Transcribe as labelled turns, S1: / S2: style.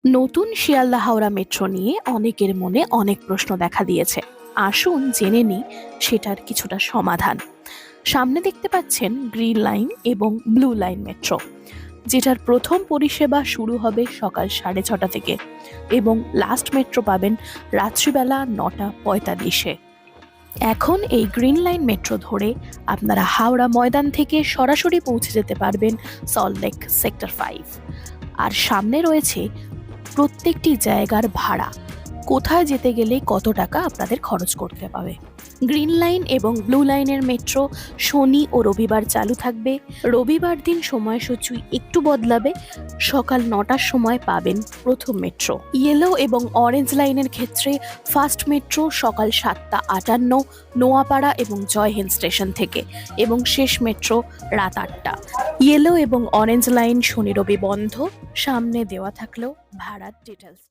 S1: নতুন শিয়ালদা হাওড়া মেট্রো নিয়ে অনেকের মনে অনেক প্রশ্ন দেখা দিয়েছে। আসুন জেনে নিই সেটার কিছুটা সমাধান। সামনে দেখতে পাচ্ছেন গ্রিন লাইন এবং ব্লু লাইন মেট্রো, যেটার প্রথম পরিষেবা শুরু হবে সকাল 6:30 থেকে এবং লাস্ট মেট্রো পাবেন রাত্রিবেলা 9:45-এ। এখন এই গ্রিন লাইন মেট্রো ধরে আপনারা হাওড়া ময়দান থেকে সরাসরি পৌঁছে যেতে পারবেন সল্টলেক সেক্টর 5। আর সামনে রয়েছে প্রত্যেকটি জায়গার ভাড়া, কোথায় যেতে গেলে কত টাকা আপনাদের খরচ করতে হবে। গ্রিন লাইন এবং ব্লু লাইনের মেট্রো শনি ও রবিবার চালু থাকবে। রবিবার দিন সময়সূচি একটু বদলাবে। সকাল 9টার সময় পাবেন প্রথম মেট্রো। ইয়েলো এবং অরেঞ্জ লাইনের ক্ষেত্রে ফার্স্ট মেট্রো সকাল 7:58 নোয়াপাড়া এবং জয়হিন্দ স্টেশন থেকে, এবং শেষ মেট্রো রাত 8টা। ইয়েলো এবং অরেঞ্জ লাইন শনি রবি বন্ধ। সামনে দেওয়া থাকলেও ভাড়ার ডিটেলস